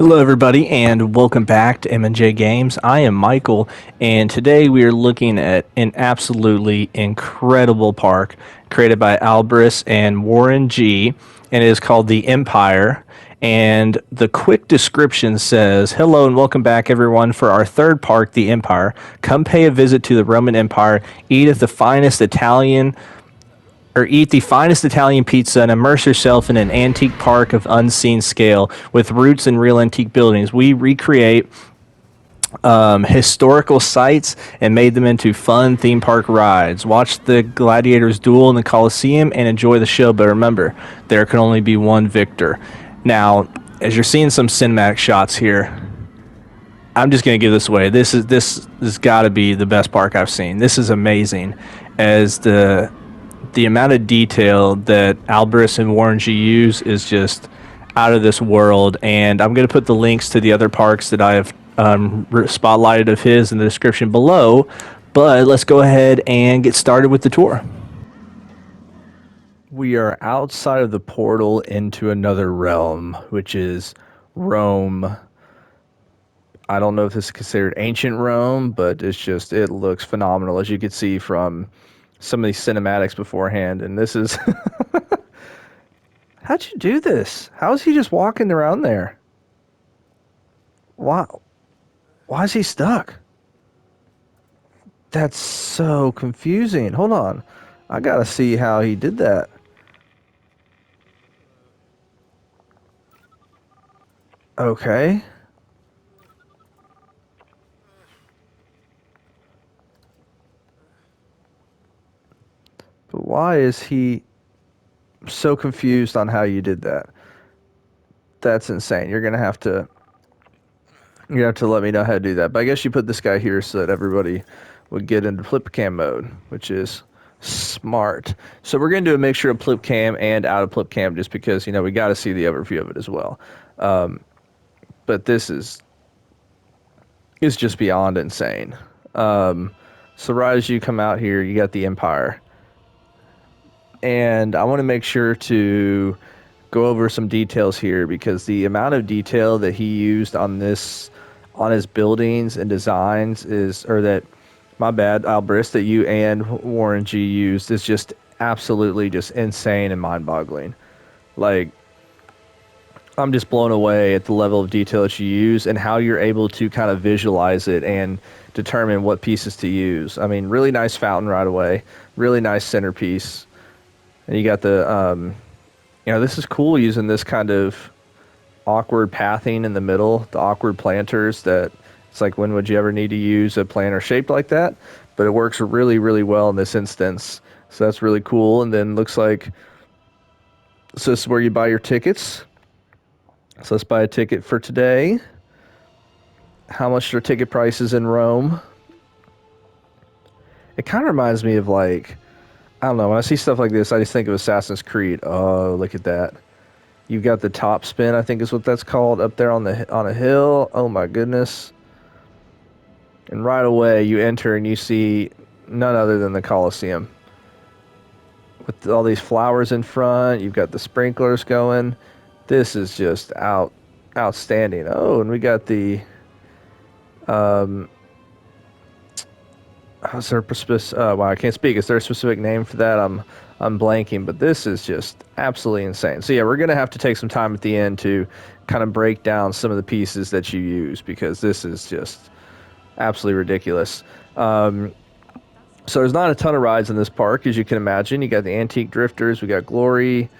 Hello, everybody, and welcome back to M&J Games. I am Michael, and today we are looking at an absolutely incredible park created by Albriss and Warin Gee, and it is called the Empire. And the quick description says, "Hello and welcome back, everyone, for our third park, the Empire. Come pay a visit to the Roman Empire, eat the finest Italian pizza and immerse yourself in an antique park of unseen scale with roots in real antique buildings. We recreate historical sites and made them into fun theme park rides. Watch the gladiators duel in the Colosseum and enjoy the show, but remember, there can only be one victor." Now, as you're seeing some cinematic shots here, I'm just going to give this away. This has got to be the best park I've seen. This is amazing, as the amount of detail that Albriss and Warin Gee use is just out of this world. And I'm going to put the links to the other parks that I have spotlighted of his in the description below. But let's go ahead and get started with the tour. We are outside of the portal into another realm, which is Rome. I don't know if this is considered ancient Rome, but it looks phenomenal, as you can see from some of these cinematics beforehand. And this is how'd you do this? How is he just walking around there? Why is he stuck? That's so confusing. Hold on, I gotta see how he did that. Okay. But why is he so confused on how you did that? That's insane. You're gonna have to let me know how to do that. But I guess you put this guy here so that everybody would get into flip cam mode, which is smart. So we're gonna do a mixture of flip cam and out of flip cam, just because we got to see the overview of it as well. But this is just beyond insane. So right as you come out here, you got the Empire. And I want to make sure to go over some details here, because the amount of detail that he used on his buildings and designs Albriss, that you and Warin Gee used, is just absolutely just insane and mind-boggling. Like, I'm just blown away at the level of detail that you use and how you're able to kind of visualize it and determine what pieces to use. I mean, really nice fountain right away, really nice centerpiece. And you got the, this is cool, using this kind of awkward pathing in the middle, the awkward planters that it's like, when would you ever need to use a planter shaped like that? But it works really, really well in this instance. So that's really cool. And then looks like, so this is where you buy your tickets. So let's buy a ticket for today. How much are ticket prices in Rome? It kind of reminds me of, like, I don't know, when I see stuff like this, I just think of Assassin's Creed. Oh, look at that. You've got the top spin, I think is what that's called, up there on a hill. Oh my goodness. And right away you enter and you see none other than the Colosseum. With all these flowers in front, you've got the sprinklers going. This is just outstanding. Oh, and we got the I can't speak. Is there a specific name for that? I'm blanking, but this is just absolutely insane. So yeah, we're gonna have to take some time at the end to kind of break down some of the pieces that you use, because this is just absolutely ridiculous. So there's not a ton of rides in this park, as you can imagine. You got the antique drifters, we got Glory,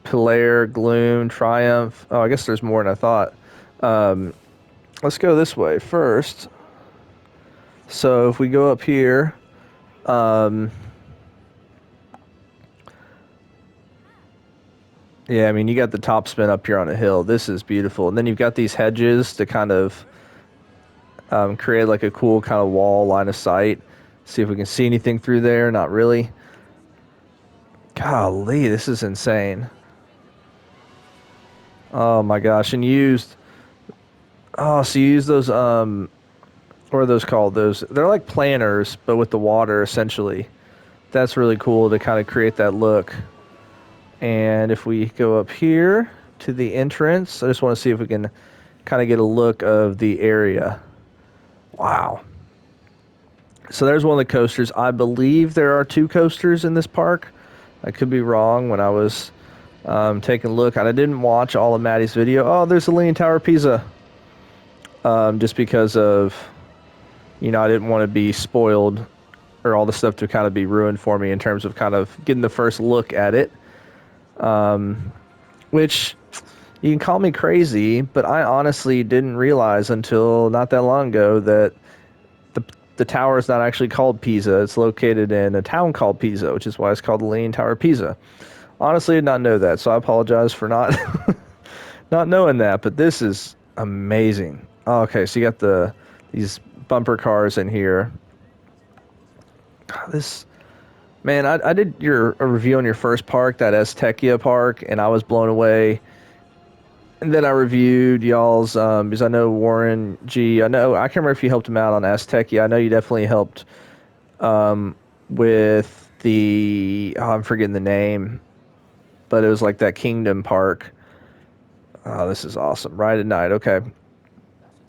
Pilaire, Gloom, Triumph. Oh, I guess there's more than I thought. Let's go this way first. So if we go up here, yeah, I mean, you got the top spin up here on a hill. This is beautiful. And then you've got these hedges to kind of create like a cool kind of wall line of sight. See if we can see anything through there. Not really. Golly, this is insane. Oh my gosh. And you used those what are those called? They're like planters, but with the water, essentially. That's really cool to kind of create that look. And if we go up here to the entrance, I just want to see if we can kind of get a look of the area. Wow. So there's one of the coasters. I believe there are 2 coasters in this park. I could be wrong when I was taking a look. And I didn't watch all of Maddie's video. Oh, there's the Leaning Tower of Pisa. Just because of, I didn't want to be spoiled or all the stuff to kind of be ruined for me in terms of kind of getting the first look at it. Which you can call me crazy, but I honestly didn't realize until not that long ago that the tower is not actually called Pisa. It's located in a town called Pisa, which is why it's called the Leaning Tower of Pisa. Honestly, I did not know that, so I apologize for not not knowing that. But this is amazing. Oh, okay, so you got these bumper cars in here. This man, I did a review on your first park, that Aztec park, and I was blown away. And then I reviewed y'all's because I know Warin Gee. I can't remember if you helped him out on Aztec. I know you definitely helped with I'm forgetting the name, but it was like that Kingdom Park. Oh, this is awesome. Ride at night. Okay.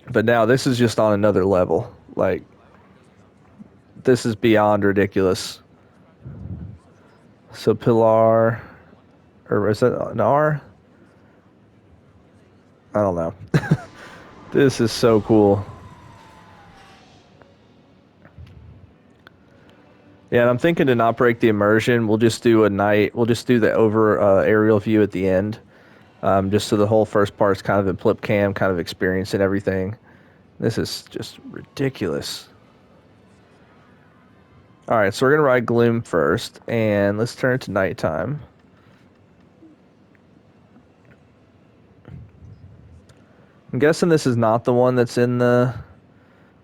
But now this is just on another level. Like, this is beyond ridiculous. So Pilar, or is that an R? I don't know. This is so cool. Yeah, and I'm thinking to not break the immersion, we'll just do the over aerial view at the end. Just so the whole first part's kind of in flip cam, kind of experiencing everything. This is just ridiculous. All right, so we're going to ride Gloom first, and let's turn it to nighttime. I'm guessing this is not the one that's in the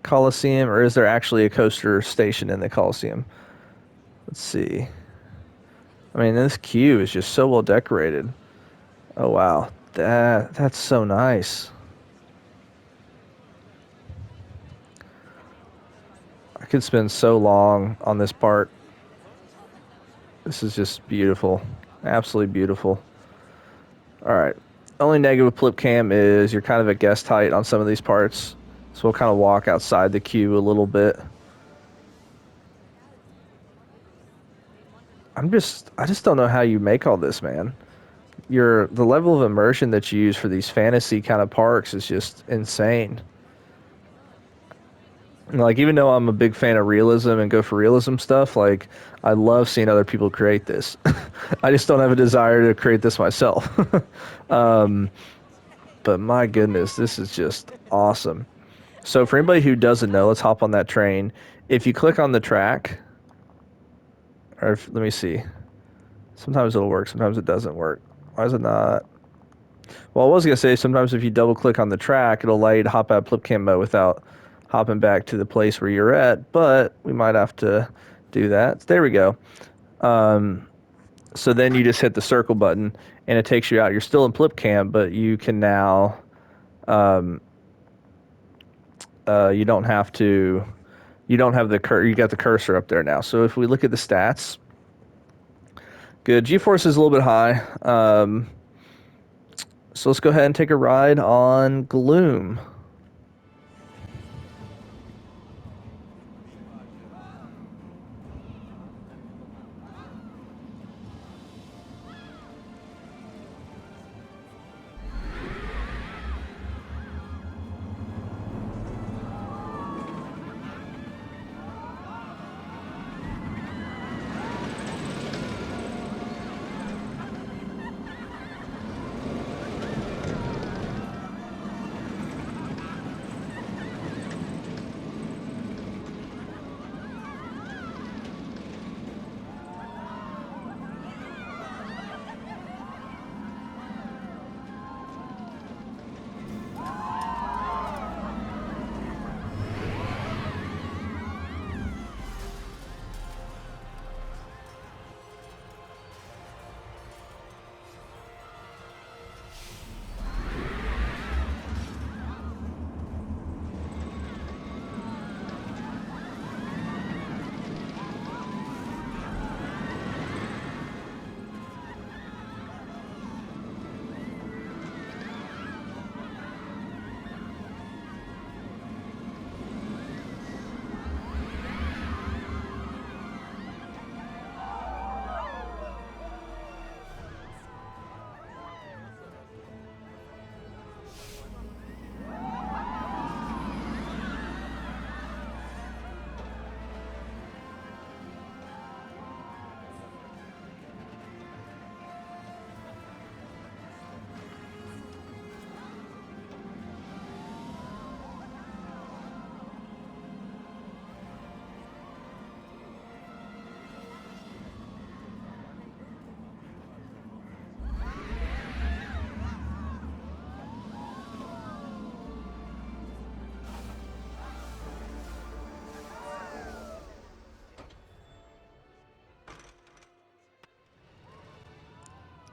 Coliseum, or is there actually a coaster station in the Coliseum? Let's see. I mean, this queue is just so well decorated. Oh, wow. That's so nice. I could spend so long on this part. This is just beautiful. Absolutely beautiful. All right. Only negative with flip cam is you're kind of at guest height on some of these parts. So we'll kind of walk outside the queue a little bit. I just don't know how you make all this, man. The level of immersion that you use for these fantasy kind of parks is just insane. Like, even though I'm a big fan of realism and go for realism stuff, like, I love seeing other people create this. I just don't have a desire to create this myself. But my goodness, this is just awesome. So for anybody who doesn't know, let's hop on that train. If you click on the track, let me see. Sometimes it'll work, sometimes it doesn't work. Why is it not? Well, I was going to say, sometimes if you double click on the track, it'll allow you to hop out of flip cam mode without hopping back to the place where you're at, but we might have to do that. There we go. So then you just hit the circle button and it takes you out. You're still in flip cam, but you can now, you don't have you got the cursor up there now. So if we look at the stats, good. G-force is a little bit high. So let's go ahead and take a ride on Gloom.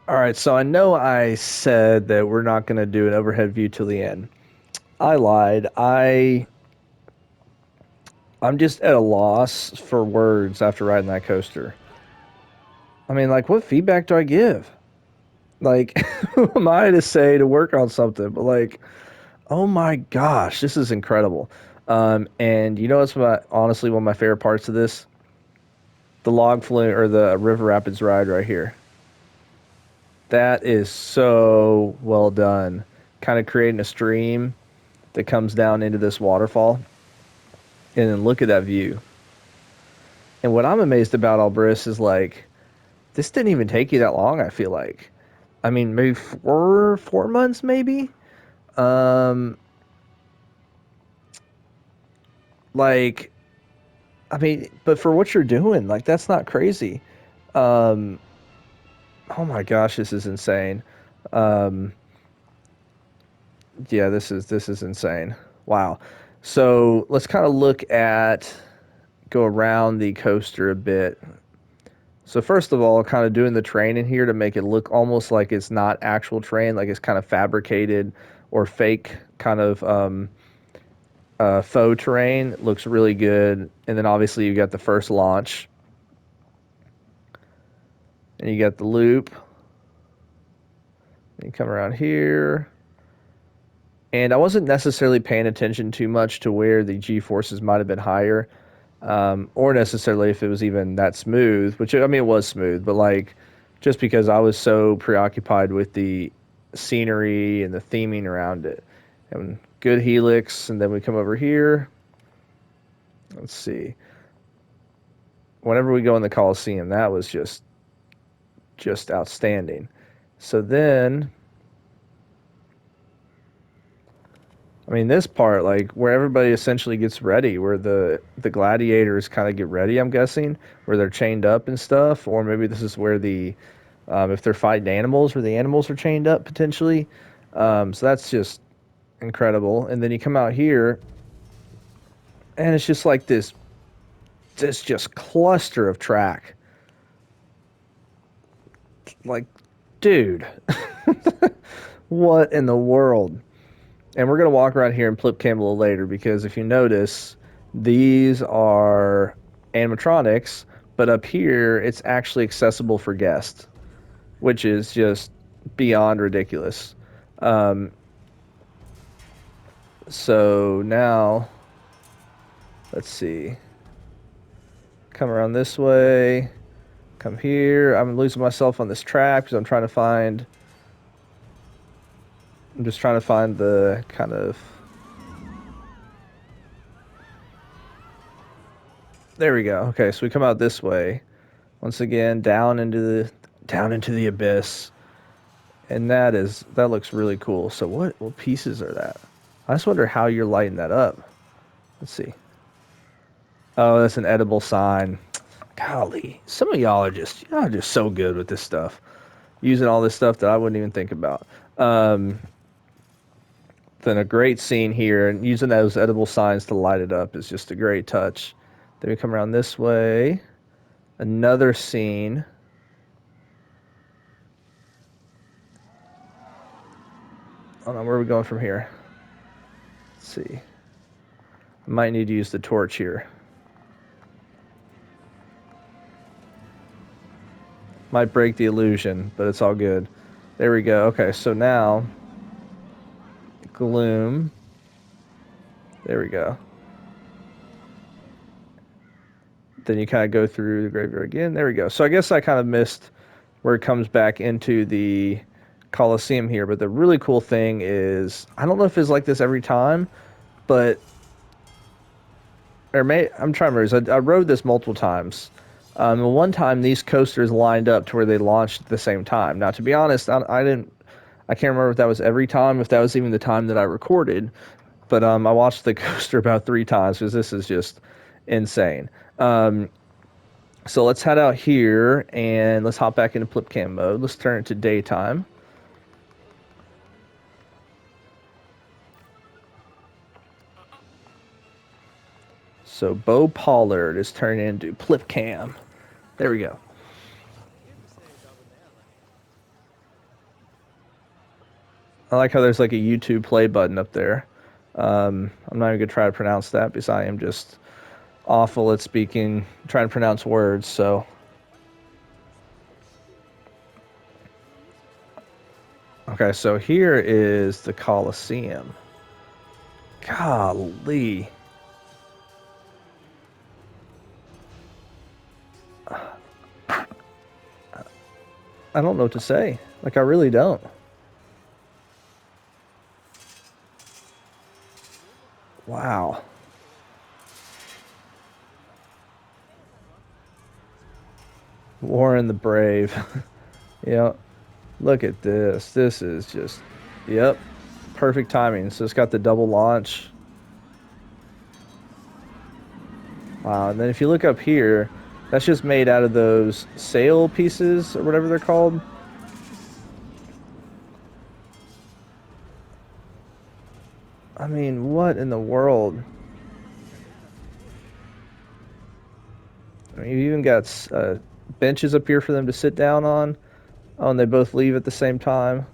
All right, so I know I said that we're not going to do an overhead view till the end. I lied. I'm just at a loss for words after riding that coaster. I mean, like, what feedback do I give? Like, who am I to say to work on something? But like, oh my gosh, this is incredible. And you know what's honestly one of my favorite parts of this? The log flume or the river rapids ride right here. That is so well done. Kind of creating a stream that comes down into this waterfall. And then look at that view. And what I'm amazed about Albriss is like, this didn't even take you that long, I feel like. I mean, maybe 4 months, maybe. Um, like, I mean, but for what you're doing, like, that's not crazy. Um, oh my gosh, this is insane. Um, yeah, this is insane. Wow. So let's kind of look at go around the coaster a bit. So first of all, kind of doing the train in here to make it look almost like it's not actual train, like it's kind of fabricated or fake kind of faux terrain. Looks really good. And then obviously you got the first launch, and you got the loop. And you come around here, and I wasn't necessarily paying attention too much to where the G forces might have been higher, or necessarily if it was even that smooth. Which I mean, it was smooth, but like just because I was so preoccupied with the scenery and the theming around it, and good helix, and then we come over here. Let's see. Whenever we go in the Coliseum, that was just outstanding. So then, I mean, this part, like where everybody essentially gets ready, where the gladiators kind of get ready. I'm guessing where they're chained up and stuff, or maybe this is where the if they're fighting animals, where the animals are chained up potentially. So that's just incredible. And then you come out here, and it's just like this just cluster of track. Like, dude, what in the world? And we're going to walk around here and flip cam a little later because if you notice, these are animatronics, but up here it's actually accessible for guests, which is just beyond ridiculous. Um, so now, let's see. Come around this way. Come here. I'm losing myself on this track because I'm trying to find. I'm just trying to find the kind of. There we go. Okay, so we come out this way. Once again, down into the abyss, and that looks really cool. So what pieces are that? I just wonder how you're lighting that up. Let's see. Oh, that's an edible sign. Golly, some of y'all are just so good with this stuff, using all this stuff that I wouldn't even think about. Um, then a great scene here, and using those edible signs to light it up is just a great touch. Then we come around this way. Another scene. I don't know where are we going from here. Let's see. I might need to use the torch here. Might break the illusion, but it's all good. There we go. Okay, so now gloom. There we go. Then you kind of go through the graveyard again. There we go. So I guess I kind of missed where it comes back into the Coliseum here, but the really cool thing is I don't know if it's like this every time, but I'm trying to remember. I rode this multiple times. And one time these coasters lined up to where they launched at the same time. Now, to be honest, I can't remember if that was every time, if that was even the time that I recorded. But I watched the coaster about 3 times because this is just insane. So let's head out here and let's hop back into flip cam mode. Let's turn it to daytime. So Bo Pollard is turning into flip cam. There we go. I like how there's like a YouTube play button up there. I'm not even gonna try to pronounce that because I am just awful at speaking, trying to pronounce words. So, okay, so here is the Colosseum. Golly. I don't know what to say. Like, I really don't. Wow. Warren the Brave. Yep. Look at this. This is just, yep, perfect timing. So it's got the double launch. Wow. And then if you look up here, that's just made out of those sail pieces or whatever they're called. I mean, what in the world? I mean, you even got benches up here for them to sit down on. Oh, and they both leave at the same time.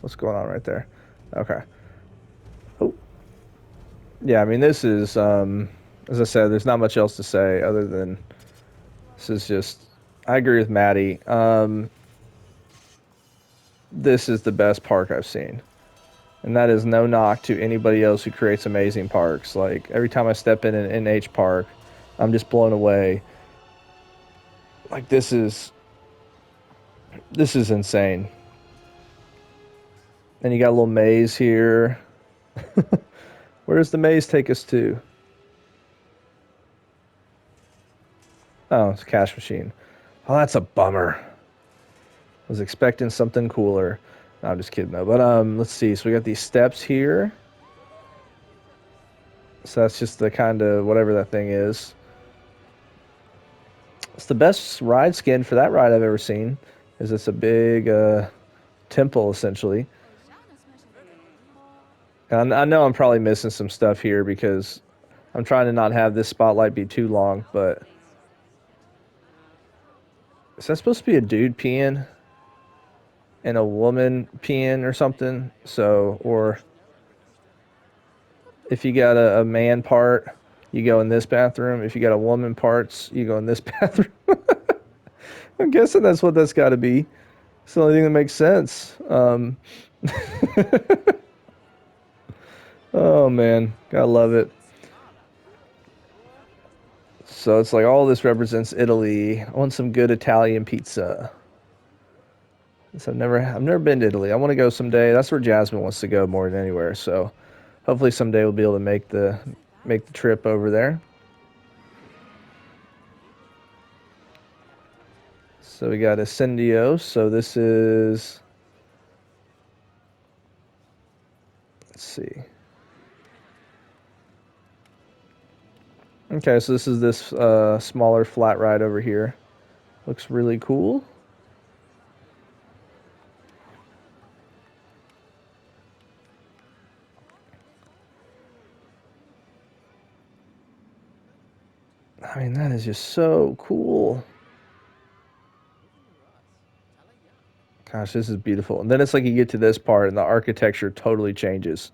What's going on right there? Okay. Oh, yeah. I mean, this is, as I said, there's not much else to say other than this is just. I agree with Maddie. This is the best park I've seen, and that is no knock to anybody else who creates amazing parks. Like every time I step in an NH park, I'm just blown away. Like this is insane. And you got a little maze here. Where does the maze take us to? Oh, it's a cash machine. Oh, that's a bummer. I was expecting something cooler. No, I'm just kidding though. But let's see. So we got these steps here. So that's just the kind of whatever that thing is. It's the best ride skin for that ride I've ever seen. Is it's a big temple essentially. And I know I'm probably missing some stuff here because I'm trying to not have this spotlight be too long. But is that supposed to be a dude peeing and a woman peeing or something? So or if you got a man part, you go in this bathroom. If you got a woman parts, you go in this bathroom. I'm guessing that's what that's got to be. It's the only thing that makes sense. Oh man, gotta love it. So it's like all this represents Italy. I want some good Italian pizza. So I've never been to Italy. I want to go someday. That's where Jasmine wants to go more than anywhere. So hopefully someday we'll be able to make the trip over there. So we got Ascendio. So this is, let's see. Okay, so this is this smaller flat ride over here. Looks really cool. I mean, that is just so cool. Gosh, this is beautiful. And then it's like you get to this part and the architecture totally changes.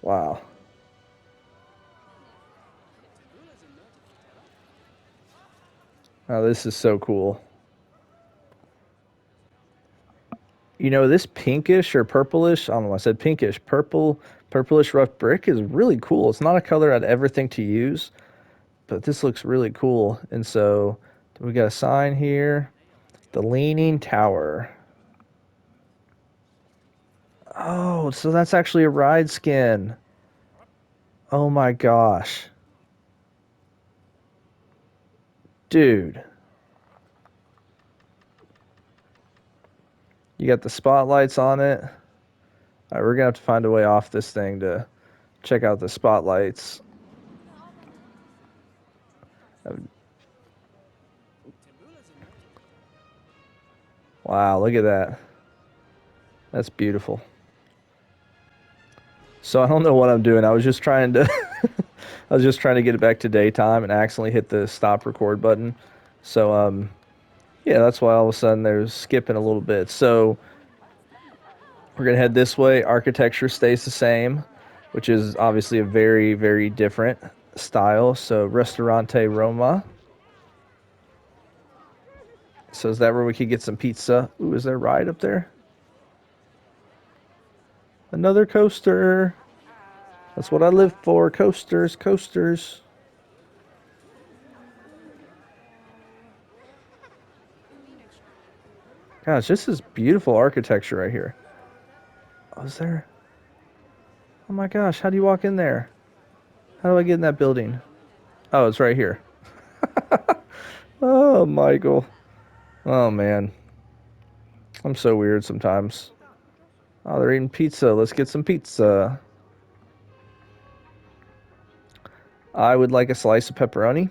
Wow. Oh, this is so cool. You know, this pinkish or purplish, I don't know, I said pinkish, purplish rough brick is really cool. It's not a color I'd ever think to use, but this looks really cool. And so we got a sign here, the Leaning Tower. Oh, so that's actually a ride skin. Oh my gosh. Dude, you got the spotlights on it. All right, we're gonna have to find a way off this thing to check out the spotlights. Wow, look at that. That's beautiful. So I don't know what I'm doing. I was just trying to I was just trying to get it back to daytime and accidentally hit the stop record button. So yeah, that's why all of a sudden there's skipping a little bit. So we're gonna head this way. Architecture stays the same, which is obviously a very, very different style. So Ristorante Roma. So is that where we could get some pizza? Ooh, is there a ride up there? Another coaster. That's what I live for. Coasters, coasters. Gosh, this is beautiful architecture right here. Oh, is there? Oh my gosh, how do you walk in there? How do I get in that building? Oh, it's right here. Oh, Michael. Oh man, I'm so weird sometimes. Oh, they're eating pizza. Let's get some pizza. I would like a slice of pepperoni.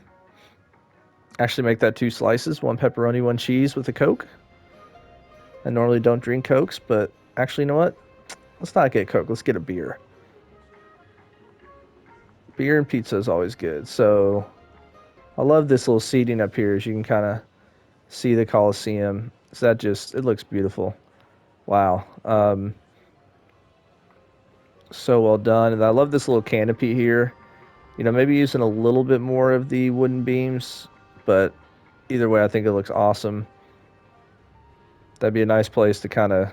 Actually, make that two slices, one pepperoni, one cheese with a Coke. I normally don't drink Cokes, but actually, you know what? Let's not get Coke. Let's get a beer. Beer and pizza is always good. So I love this little seating up here as you can kind of see the Coliseum. So that just, it looks beautiful. Wow. So well done. And I love this little canopy here. You know, maybe using a little bit more of the wooden beams, but either way, I think it looks awesome. That'd be a nice place to kind of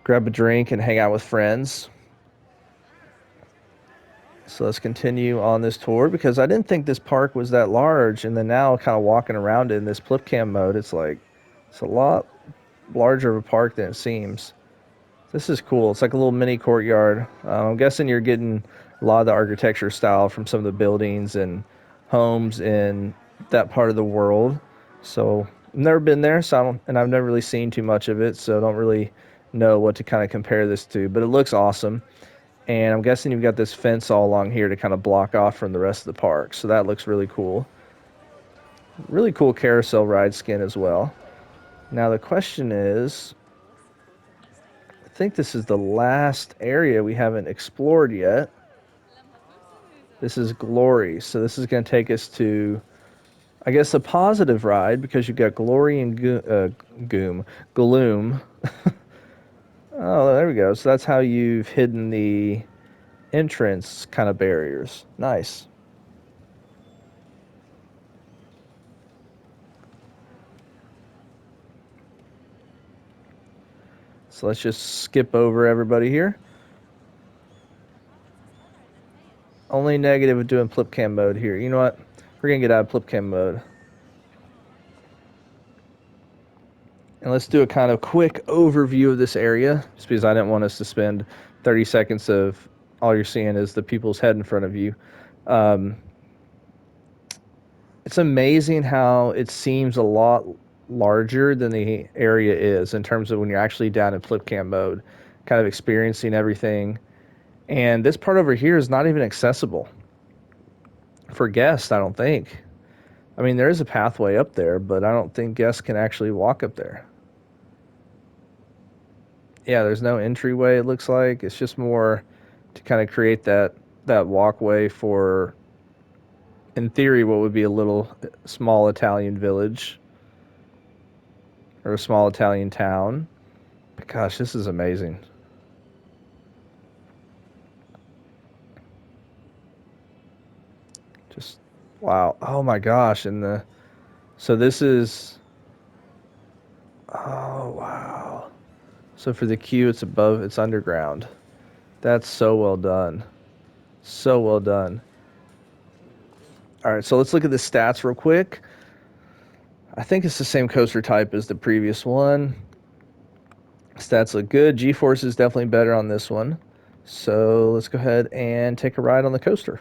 grab a drink and hang out with friends. So let's continue on this tour because I didn't think this park was that large, and then now kind of walking around in this flip cam mode, it's like it's a lot larger of a park than it seems. This is cool. It's like a little mini courtyard. I'm guessing you're getting a lot of the architecture style from some of the buildings and homes in that part of the world. So I've never been there, so and I've never really seen too much of it, so I don't really know what to kind of compare this to. But it looks awesome. And I'm guessing you've got this fence all along here to kind of block off from the rest of the park. So that looks really cool. Really cool carousel ride skin as well. Now the question is, I think this is the last area we haven't explored yet. This is Glory. So this is going to take us to, I guess, a positive ride because you've got Glory and Gloom. Oh, there we go. So that's how you've hidden the entrance kind of barriers. Nice. So let's just skip over everybody here. Only negative of doing flip cam mode here. You know what? We're going to get out of flip cam mode. And let's do a kind of quick overview of this area, just because I didn't want us to spend 30 seconds of all you're seeing is the people's head in front of you. Um, it's amazing how it seems a lot larger than the area is in terms of when you're actually down in flip cam mode, kind of experiencing everything. And this part over here is not even accessible for guests, I don't think. I mean, there is a pathway up there, but I don't think guests can actually walk up there. Yeah, there's no entryway, it looks like. It's just more to kind of create that walkway for, in theory, what would be a little small Italian village or a small Italian town. But gosh, this is amazing. Just wow. Oh my gosh, and the so this is oh wow. So for the queue, it's above, it's underground. That's so well done. So well done. All right, so let's look at the stats real quick. I think it's the same coaster type as the previous one. Stats look good. G-force is definitely better on this one. So let's go ahead and take a ride on the coaster.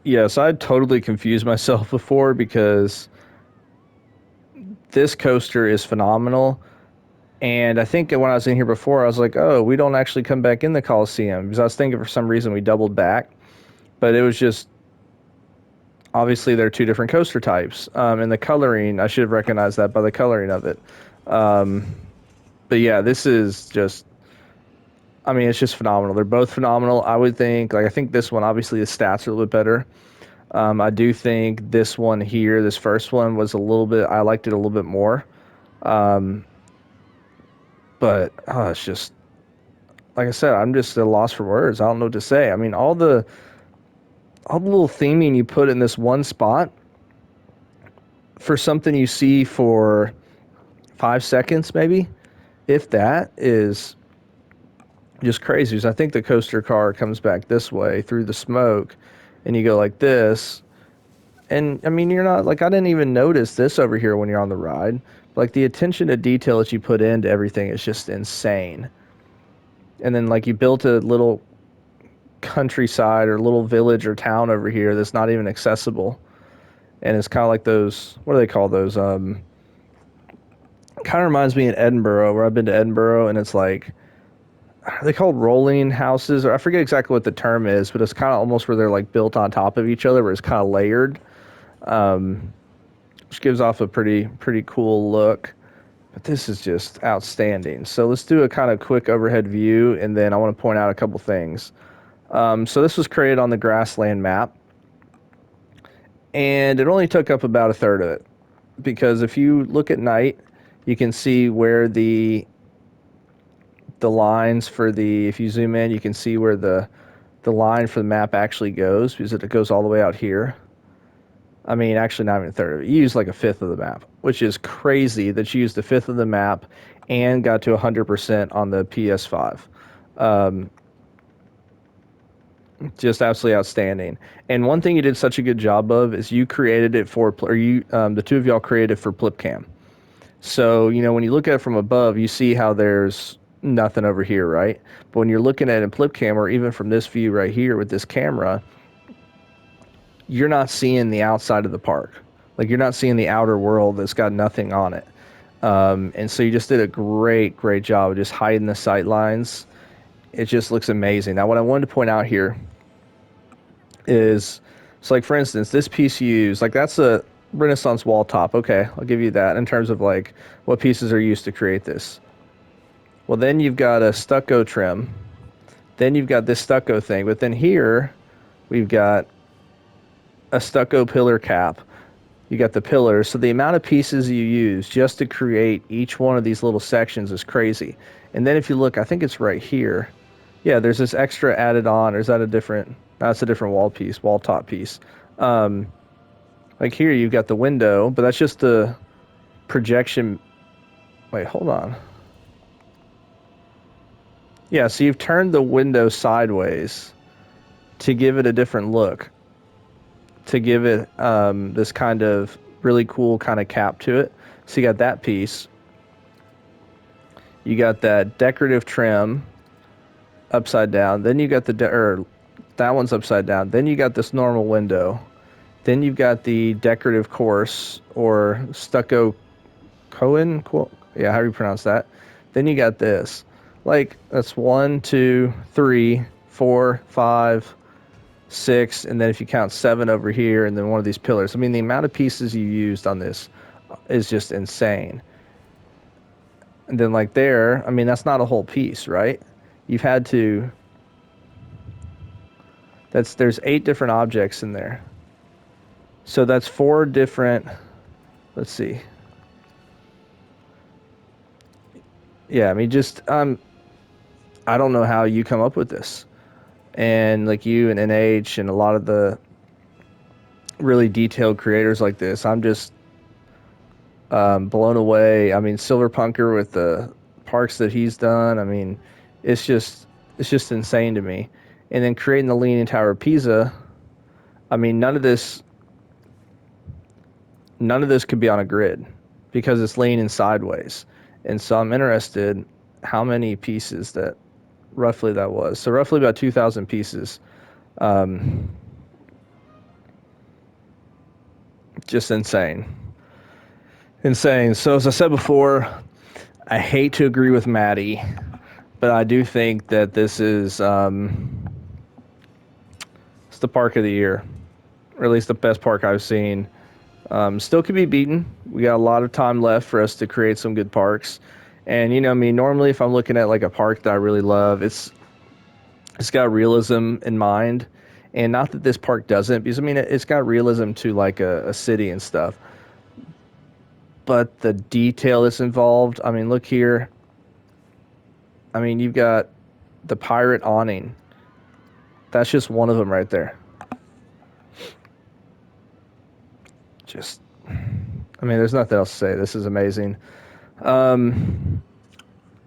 Yes, I totally confused myself before because this coaster is phenomenal. And I think when I was in here before, I was like, oh, we don't actually come back in the Coliseum because I was thinking for some reason we doubled back, but it was just obviously there are two different coaster types. And the coloring, I should have recognized that by the coloring of it. Um, but yeah, this is just, I mean, it's just phenomenal. They're both phenomenal. I would think, like, I think this one, obviously, the stats are a little bit better. I do think this one here, this first one, was a little bit, I liked it a little bit more. Um, but it's just, like I said, I'm just at a loss for words. I don't know what to say. I mean, all the little theming you put in this one spot for something you see for 5 seconds, maybe, if that, is just crazy. Because I think the coaster car comes back this way through the smoke, and you go like this. And I mean, you're not like, I didn't even notice this over here when you're on the ride. Like, the attention to detail that you put into everything is just insane. And then, like, you built a little countryside or little village or town over here that's not even accessible. And it's kind of like those, what do they call those? Kind of reminds me of Edinburgh, where I've been to Edinburgh, and it's like, are they called rolling houses? Or I forget exactly what the term is, but it's kind of almost where they're like built on top of each other, where it's kind of layered, um, which gives off a pretty cool look. But this is just outstanding. So let's do a kind of quick overhead view, and then I want to point out a couple things. So this was created on the grassland map, and it only took up about a third of it. Because if you look at night, you can see where the lines for the, if you zoom in, you can see where the line for the map actually goes, because it goes all the way out here. I mean, actually, not even a third of it. You use like a fifth of the map, which is crazy that you used a fifth of the map and got to 100% on the PS5. Um, just absolutely outstanding. And one thing you did such a good job of is you created it for, or you, the two of y'all created for Plipcam. So, when you look at it from above, you see how there's nothing over here, right? But when you're looking at it in Plipcam, or even from this view right here with this camera, you're not seeing the outside of the park. Like, you're not seeing the outer world that's got nothing on it. And so you just did a great job of just hiding the sight lines. It just looks amazing. Now, what I wanted to point out here is, so like, for instance, this piece you use, like, that's a Renaissance wall top. Okay, I'll give you that in terms of like what pieces are used to create this. Well, then you've got a stucco trim. Then you've got this stucco thing. But then here, we've got a stucco pillar cap. You got the pillars. So the amount of pieces you use just to create each one of these little sections is crazy. And then if you look, I think it's right here. Yeah, there's this extra added on. Or is that a different? That's a different wall piece, wall top piece. Like here, you've got the window, but that's just the projection. Wait, hold on. Yeah, so you've turned the window sideways to give it a different look, to give it this kind of really cool kind of cap to it. So you got that piece. You got that decorative trim upside down. Then you got that one's upside down. Then you got this normal window. Then you've got the decorative course or stucco Cohen. Yeah, how do you pronounce that? Then you got this. Like, that's 1, 2, 3, 4, 5, 6, and then if you count 7 over here, and then one of these pillars. I mean, the amount of pieces you used on this is just insane. And then, like there, I mean, that's not a whole piece, right? You've had to. There's 8 different objects in there. So that's 4 different. Let's see. Yeah, I mean, just I don't know how you come up with this. And like you and NH and a lot of the really detailed creators like this, I'm just blown away. I mean, Silver Punker with the parks that he's done, I mean, it's just insane to me. And then creating the Leaning Tower of Pisa, I mean, none of this could be on a grid because it's leaning sideways. And so I'm interested how many pieces that roughly that was. So roughly about 2,000 pieces. Um, Just insane. Insane. So as I said before, I hate to agree with Maddie, but I do think that this is it's the park of the year, or at least the best park I've seen. Still could be beaten. We got a lot of time left for us to create some good parks. And you know me, normally if I'm looking at like a park that I really love, it's got realism in mind. And not that this park doesn't, because I mean it's got realism to like a city and stuff. But the detail that's involved, I mean, look here. I mean, you've got the pirate awning. That's just one of them right there. Just, I mean, there's nothing else to say. This is amazing. Um,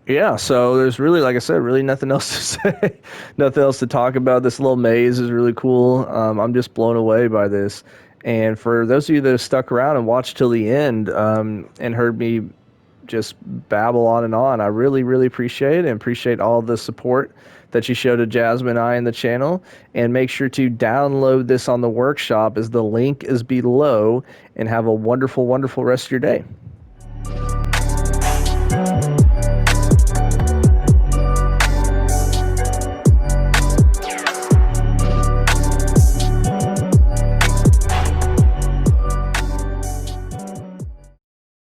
yeah, so there's really, like I said, really nothing else to say. Nothing else to talk about. This little maze is really cool. I'm just blown away by this. And for those of you that have stuck around and watched till the end and heard me just babble on and on, I really, really appreciate it and appreciate all the support that you show to Jasmine and I in the channel. And make sure to download this on the workshop as the link is below, and have a wonderful, wonderful rest of your day.